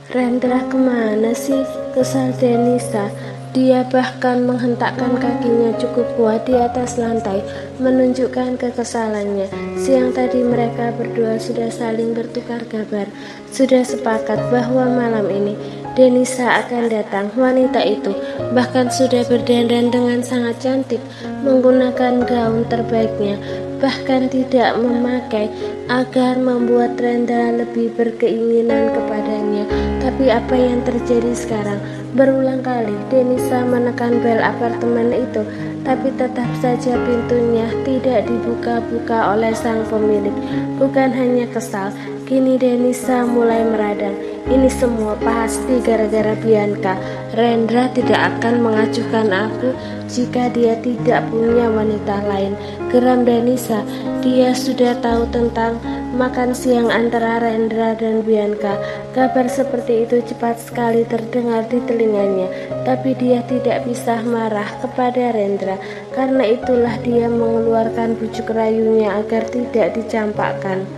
Rendra kemana sih? Kesal Denisa. Dia bahkan menghentakkan kakinya cukup kuat di atas lantai, menunjukkan kekesalannya. Siang tadi mereka berdua sudah saling bertukar kabar, sudah sepakat bahwa malam ini Denisa akan datang. Wanita itu bahkan sudah berdandan dengan sangat cantik, menggunakan gaun terbaiknya, bahkan tidak memakai agar membuat Rendra lebih berkeinginan kepadanya. Tapi apa yang terjadi sekarang? Berulang kali Denisa menekan bel apartemen itu, tapi tetap saja pintunya tidak dibuka-buka oleh sang pemilik. Bukan hanya kesal, kini Denisa mulai meradang. Ini semua pasti gara-gara Bianca. Rendra tidak akan mengacuhkan aku jika dia tidak punya wanita lain. Geram Denisa. Dia sudah tahu tentang makan siang antara Rendra dan Bianca. Kabar seperti itu cepat sekali terdengar di telinganya, tapi dia tidak bisa marah kepada Rendra. Karena itulah dia mengeluarkan bujuk rayunya agar tidak dicampakkan.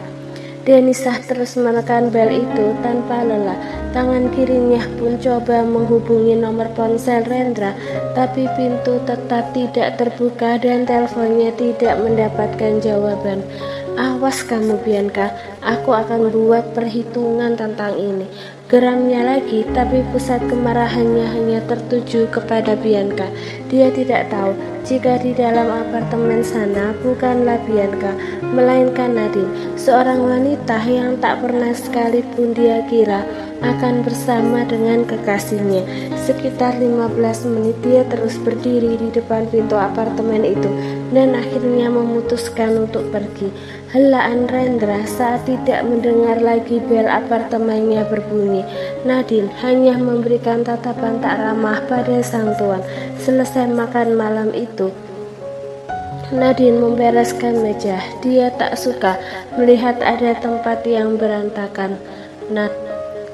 Denisa terus menekan bel itu tanpa lelah. Tangan kirinya pun coba menghubungi nomor ponsel Rendra, tapi pintu tetap tidak terbuka dan teleponnya tidak mendapatkan jawaban. Awas kamu Bianca, aku akan buat perhitungan tentang ini. Geramnya lagi, tapi pusat kemarahannya hanya tertuju kepada Bianca. Dia tidak tahu jika di dalam apartemen sana bukanlah Bianca, melainkan Nadine, seorang wanita yang tak pernah sekalipun dia kira akan bersama dengan kekasihnya. Sekitar 15 menit dia terus berdiri di depan pintu apartemen itu dan akhirnya memutuskan untuk pergi. Helaan Rendra saat tidak mendengar lagi bel apartemennya berbunyi. Nadine hanya memberikan tatapan tak ramah pada sang tuan. Selesai makan malam itu, Nadine membereskan meja. Dia tak suka melihat ada tempat yang berantakan. Nat,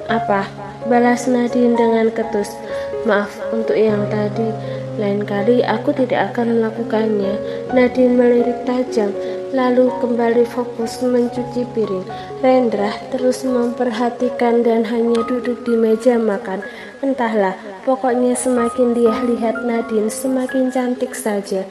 apa? Balas Nadine dengan ketus. Maaf untuk yang tadi, lain kali aku tidak akan melakukannya. Nadine melirik tajam, lalu kembali fokus mencuci piring. Rendra terus memperhatikan dan hanya duduk di meja makan. Entahlah, pokoknya semakin dia lihat Nadine semakin cantik saja.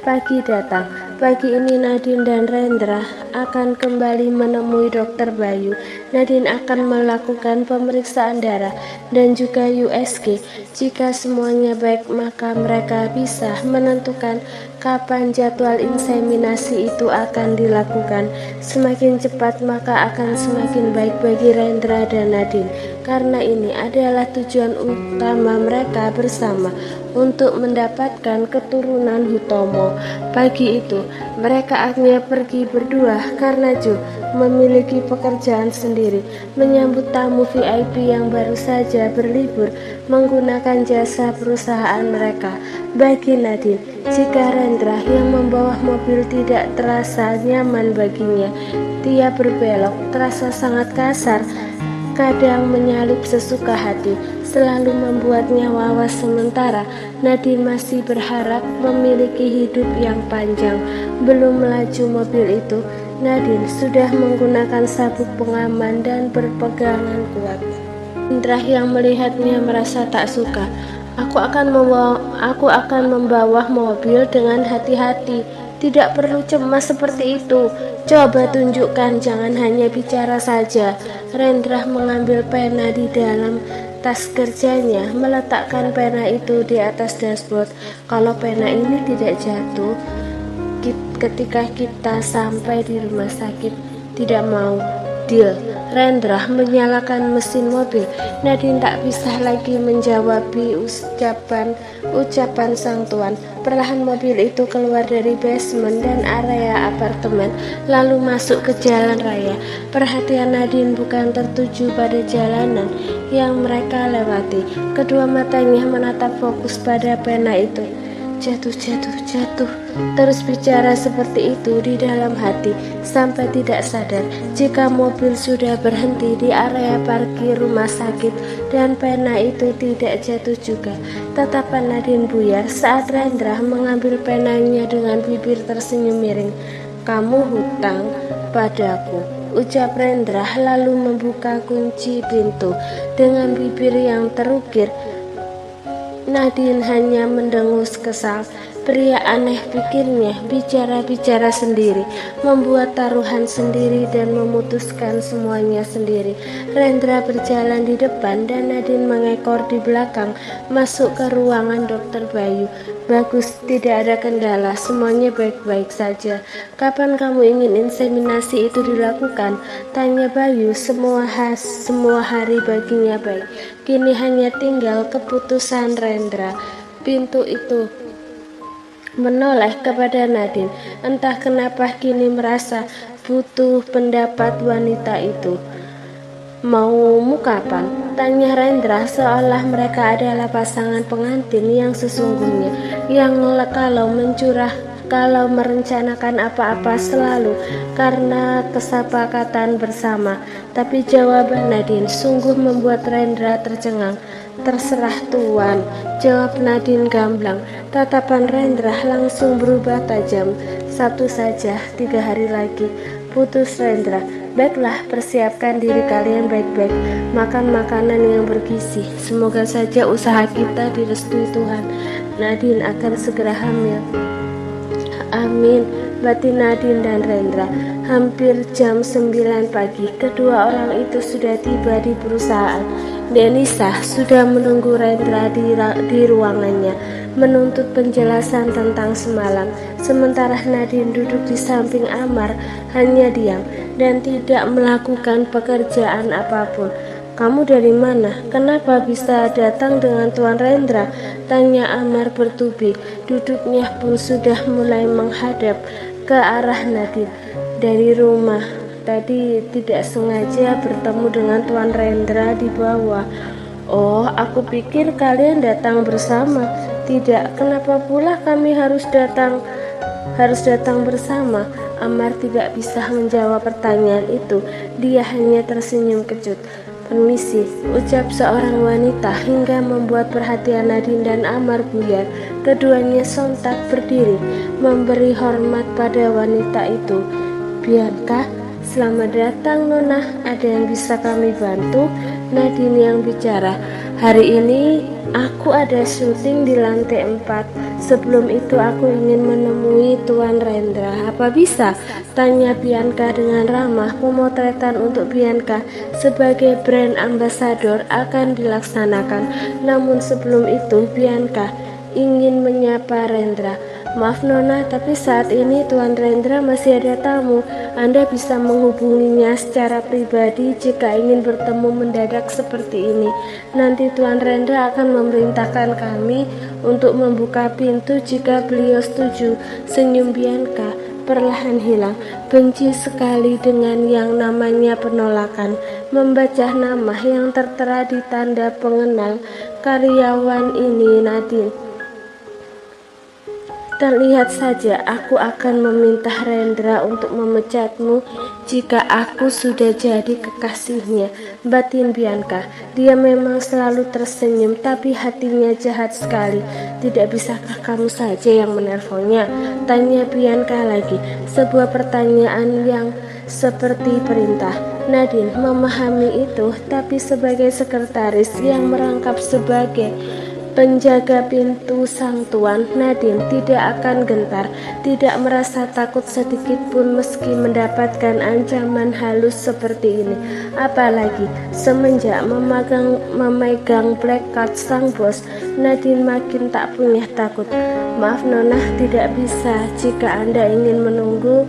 Pagi datang. Pagi ini Nadine dan Rendra akan kembali menemui Dokter Bayu. Nadine akan melakukan pemeriksaan darah dan juga USG. Jika semuanya baik, maka mereka bisa menentukan kapan jadwal inseminasi itu akan dilakukan. Semakin cepat maka akan semakin baik bagi Rendra dan Nadine, karena ini adalah tujuan utama mereka bersama, untuk mendapatkan keturunan Hutomo. Pagi itu mereka akhirnya pergi berdua karena Joe memiliki pekerjaan sendiri, menyambut tamu VIP yang baru saja berlibur menggunakan jasa perusahaan mereka. Bagi Nadine, jika Rendra yang membawa mobil tidak terasa nyaman baginya, dia berbelok terasa sangat kasar, kadang menyalip sesuka hati, selalu membuatnya was-was. Sementara Nadine masih berharap memiliki hidup yang panjang. Belum melaju mobil itu, Nadine sudah menggunakan sabuk pengaman dan berpegangan kuat. Indra yang melihatnya merasa tak suka. Aku akan membawa mobil dengan hati-hati. Tidak perlu cemas seperti itu. Coba tunjukkan, jangan hanya bicara saja. Rendra mengambil pena di dalam tas kerjanya, meletakkan pena itu di atas dashboard. Kalau pena ini tidak jatuh ketika kita sampai di rumah sakit, tidak mau. Deal. Rendra menyalakan mesin mobil. Nadine tak bisa lagi menjawab ucapan sang tuan. Perlahan mobil itu keluar dari basement dan area apartemen, lalu masuk ke jalan raya. Perhatian Nadine bukan tertuju pada jalanan yang mereka lewati. Kedua matanya menatap fokus pada pena itu. Jatuh, terus bicara seperti itu di dalam hati, sampai tidak sadar jika mobil sudah berhenti di area parkir rumah sakit dan pena itu tidak jatuh juga. Tatapan Nadine buyar saat Rendra mengambil penanya dengan bibir tersenyum miring. Kamu hutang padaku. ucap Rendra lalu membuka kunci pintu. Dengan bibir yang terukir, Nadine hanya mendengus kesal. Pria aneh, pikirnya, bicara-bicara sendiri, membuat taruhan sendiri dan memutuskan semuanya sendiri. Rendra berjalan di depan dan Nadine mengekor di belakang, masuk ke ruangan Dokter Bayu. Bagus, tidak ada kendala, semuanya baik-baik saja. Kapan kamu ingin inseminasi itu dilakukan? Tanya Bayu. Semua hari baginya baik. Kini hanya tinggal keputusan Rendra. Pintu itu menoleh kepada Nadine. Entah kenapa kini merasa butuh pendapat wanita itu. Maumu kapan? Tanya Rendra seolah mereka adalah pasangan pengantin yang sesungguhnya, yang kalau merencanakan apa-apa selalu karena kesepakatan bersama. Tapi jawaban Nadine sungguh membuat Rendra tercengang. Terserah Tuan, jawab Nadine gamblang. Tatapan Rendra langsung berubah tajam. Sabtu saja, 3 hari lagi. Putus Rendra. Baiklah, persiapkan diri kalian baik-baik. Makan makanan yang bergizi. Semoga saja usaha kita direstui Tuhan. Nadine akan segera hamil. Amin, batin Nadine dan Rendra. Hampir jam 9 pagi, kedua orang itu sudah tiba di perusahaan. Denisa sudah menunggu Rendra di ruangannya, menuntut penjelasan tentang semalam. Sementara Nadine duduk di samping Amar, hanya diam dan tidak melakukan pekerjaan apapun. Kamu dari mana? Kenapa bisa datang dengan Tuan Rendra? Tanya Amar bertubi. Duduknya pun sudah mulai menghadap ke arah Nadine. Dari rumah. Tadi tidak sengaja bertemu dengan Tuan Rendra di bawah. Oh, aku pikir kalian datang bersama. Tidak, kenapa pula kami harus datang bersama? Amar tidak bisa menjawab pertanyaan itu. Dia hanya tersenyum kecut. Permisi, ucap seorang wanita hingga membuat perhatian Nadine dan Amar buyar. Keduanya sontak berdiri, memberi hormat pada wanita itu. Bianca, selamat datang Nona, ada yang bisa kami bantu? Nadine yang bicara. Hari ini aku ada syuting di lantai 4. Sebelum itu aku ingin menemui Tuan Rendra. Apa bisa? Tanya Bianca dengan ramah. Pemotretan untuk Bianca sebagai brand ambassador akan dilaksanakan. Namun sebelum itu Bianca ingin menyapa Rendra. Maaf Nona, tapi saat ini Tuan Rendra masih ada tamu. Anda bisa menghubunginya secara pribadi jika ingin bertemu mendadak seperti ini. Nanti Tuan Rendra akan memerintahkan kami untuk membuka pintu jika beliau setuju. Senyum Bianca perlahan hilang. Benci sekali dengan yang namanya penolakan. Membaca nama yang tertera di tanda pengenal karyawan ini Nadine. Terlihat saja aku akan meminta Rendra untuk memecatmu jika aku sudah jadi kekasihnya, batin Bianca. Dia memang selalu tersenyum, tapi hatinya jahat sekali. Tidak bisakah kamu saja yang menelponnya? Tanya Bianca lagi, sebuah pertanyaan yang seperti perintah. Nadine memahami itu, tapi sebagai sekretaris yang merangkap sebagai penjaga pintu sang tuan, Nadine tidak akan gentar, tidak merasa takut sedikit pun meski mendapatkan ancaman halus seperti ini. Apalagi semenjak memegang black card sang bos, Nadine makin tak punya takut. Maaf Nona, tidak bisa. Jika Anda ingin menunggu,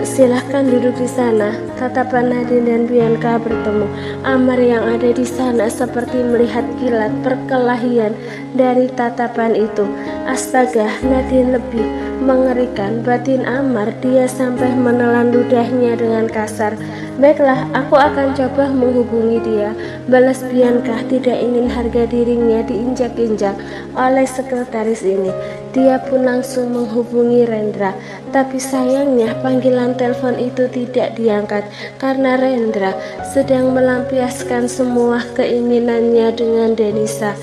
silahkan duduk di sana. Tatapan Nadine dan Bianca bertemu. Amar yang ada di sana seperti melihat kilat perkelahian dari tatapan itu. Astaga, Nadine lebih mengerikan, batin Amar. Dia sampai menelan ludahnya dengan kasar. Baiklah, aku akan coba menghubungi dia, balas Bianca. Tidak ingin harga dirinya diinjak-injak oleh sekretaris ini. Dia pun langsung menghubungi Rendra, tapi sayangnya panggilan telepon itu tidak diangkat karena Rendra sedang melampiaskan semua keinginannya dengan Denisa.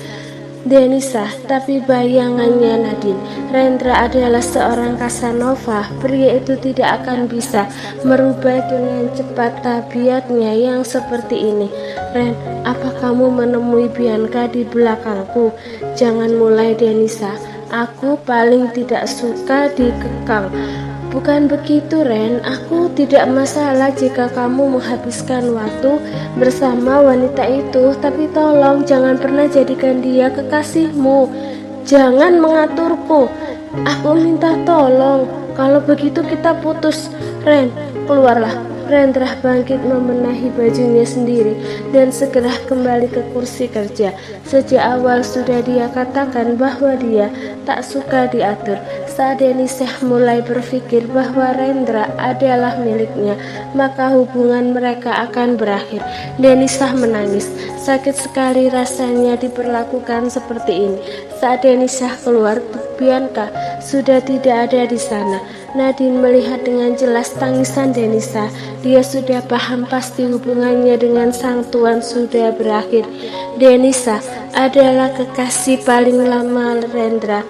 Denisa, tapi bayangannya Nadine, Rendra adalah seorang Casanova. Pria itu tidak akan bisa merubah dengan cepat tabiatnya yang seperti ini. Ren, apa kamu menemui Bianca di belakangku? Jangan mulai Denisa, aku paling tidak suka dikekang. Bukan begitu Ren, aku tidak masalah jika kamu menghabiskan waktu bersama wanita itu, tapi tolong jangan pernah jadikan dia kekasihmu. Jangan mengaturku, aku minta tolong. Kalau begitu kita putus. Ren, keluarlah. Rendra bangkit membenahi bajunya sendiri dan segera kembali ke kursi kerja. Sejak awal sudah dia katakan bahwa dia tak suka diatur. Saat Denisa mulai berpikir bahwa Rendra adalah miliknya, maka hubungan mereka akan berakhir. Denisa menangis. Sakit sekali rasanya diperlakukan seperti ini. Saat Denisa keluar, Bianca sudah tidak ada di sana. Nadine melihat dengan jelas tangisan Denisa. Dia sudah paham pasti hubungannya dengan sang tuan sudah berakhir. Denisa adalah kekasih paling lama Rendra.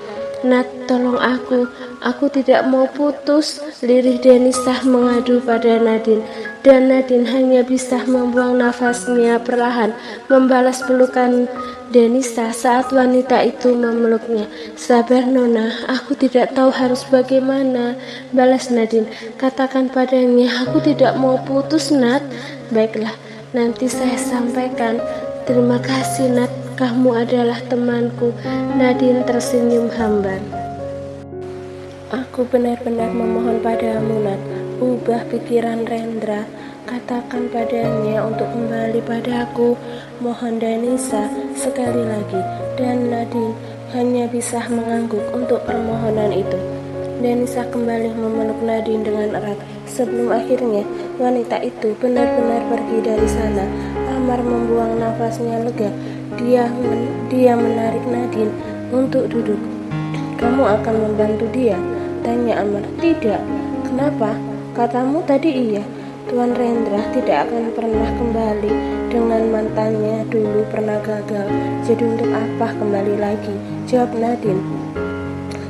Nat, tolong aku tidak mau putus. Lirih Denisa mengadu pada Nadine, dan Nadine hanya bisa membuang nafasnya perlahan, membalas pelukan Denisa saat wanita itu memeluknya. Sabar Nona, aku tidak tahu harus bagaimana, balas Nadine. Katakan padanya, aku tidak mau putus Nat. Baiklah, nanti saya sampaikan. Terima kasih Nat, kamu adalah temanku. Nadine tersenyum hambar. Aku benar-benar memohon padamu Nat, ubah pikiran Rendra. Katakan padanya untuk kembali padaku. Mohon Denisa sekali lagi. Dan Nadine hanya bisa mengangguk untuk permohonan itu. Denisa kembali memeluk Nadine dengan erat. Sebelum akhirnya wanita itu benar-benar pergi dari sana, Amar membuang nafasnya lega. Dia menarik Nadine untuk duduk. Kamu akan membantu dia? Tanya Amar. Tidak. Kenapa? Katamu tadi iya. Tuan Rendra tidak akan pernah kembali dengan mantannya, dulu pernah gagal. Jadi untuk apa kembali lagi? Jawab Nadine.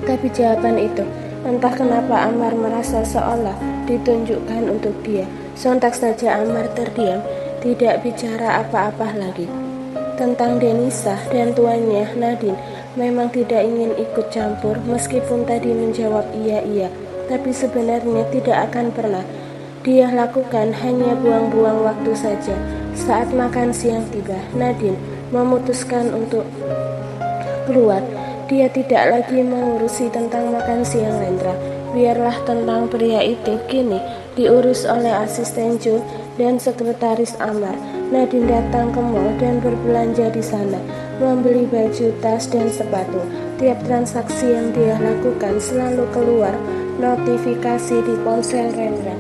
Tapi jawaban itu, entah kenapa Amar merasa seolah ditunjukkan untuk dia. Sontak saja Amar terdiam, tidak bicara apa-apa lagi. Tentang Denisa dan tuannya, Nadine memang tidak ingin ikut campur, meskipun tadi menjawab iya-iya, tapi sebenarnya tidak akan pernah. Dia lakukan hanya buang-buang waktu saja. Saat makan siang tiba, Nadine memutuskan untuk keluar. Dia tidak lagi mengurusi tentang makan siang Rendra. Biarlah tentang pria itu kini diurus oleh asisten Jo dan sekretaris Amar. Nadine datang ke mall dan berbelanja di sana, membeli baju, tas, dan sepatu. Tiap transaksi yang dia lakukan selalu keluar notifikasi di ponsel Rendra.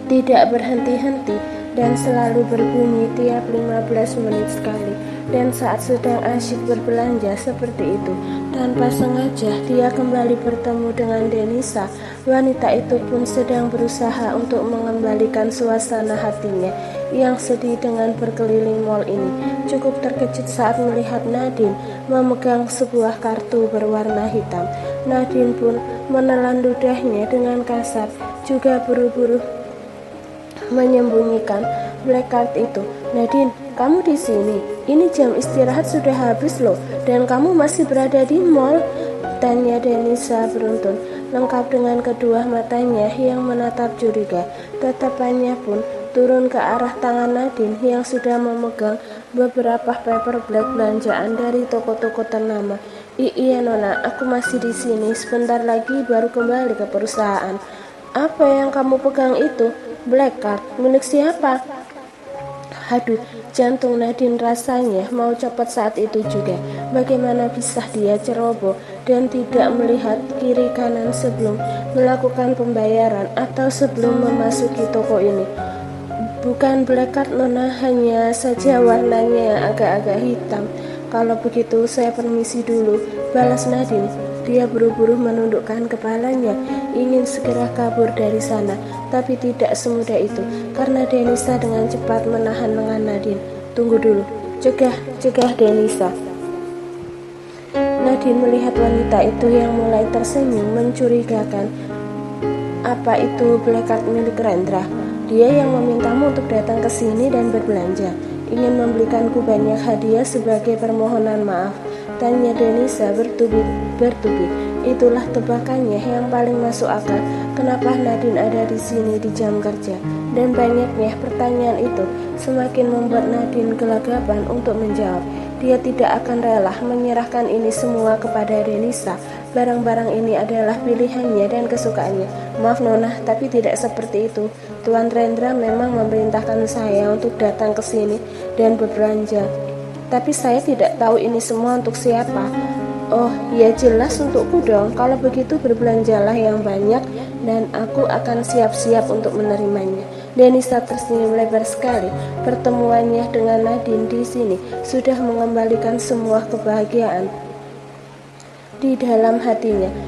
Tidak berhenti-henti dan selalu berbunyi tiap 15 menit sekali. Dan saat sedang asyik berbelanja seperti itu, tanpa sengaja dia kembali bertemu dengan Denisa. Wanita itu pun sedang berusaha untuk mengembalikan suasana hatinya yang sedih dengan berkeliling mall ini. Cukup terkejut saat melihat Nadine memegang sebuah kartu berwarna hitam. Nadine pun menelan ludahnya dengan kasar, juga buru-buru menyembunyikan black card itu. Nadine, kamu di sini? Ini jam istirahat sudah habis loh, dan kamu masih berada di mall? Tanya Denisa beruntun, lengkap dengan kedua matanya yang menatap curiga. Tatapannya pun turun ke arah tangan Nadine yang sudah memegang beberapa paper black belanjaan dari toko-toko ternama. Iya Nona, aku masih di sini. Sebentar lagi baru kembali ke perusahaan. Apa yang kamu pegang itu? Black card, milik siapa? Aduh, jantung Nadine rasanya mau copot saat itu juga. Bagaimana bisa dia ceroboh dan tidak melihat kiri kanan sebelum melakukan pembayaran atau sebelum memasuki toko ini? Bukan black card Nona, hanya saja warnanya agak-agak hitam. Kalau begitu saya permisi dulu, balas Nadine. Dia buru-buru menundukkan kepalanya, ingin segera kabur dari sana, tapi tidak semudah itu, karena Denisa dengan cepat menahan lengan Nadine. Tunggu dulu, cegah Denisa. Nadine melihat wanita itu yang mulai tersenyum mencurigakan. Apa itu plakat milik Rendra? Dia yang memintamu untuk datang ke sini dan berbelanja, ingin membelikanku banyak hadiah sebagai permohonan maaf, tanya Denisa bertubi-tubi. Itulah tebakannya yang paling masuk akal. Kenapa Nadine ada di sini di jam kerja? Dan banyaknya pertanyaan itu semakin membuat Nadine gelagapan untuk menjawab. Dia tidak akan rela menyerahkan ini semua kepada Denisa. Barang-barang ini adalah pilihannya dan kesukaannya. Maaf Nona, tapi tidak seperti itu. Tuan Rendra memang memerintahkan saya untuk datang ke sini dan berbelanja. Tapi saya tidak tahu ini semua untuk siapa. Oh, ya jelas untukku dong. Kalau begitu berbelanjalah yang banyak dan aku akan siap-siap untuk menerimanya. Denisa tersenyum lebar sekali. Pertemuannya dengan Nadine di sini sudah mengembalikan semua kebahagiaan di dalam hatinya.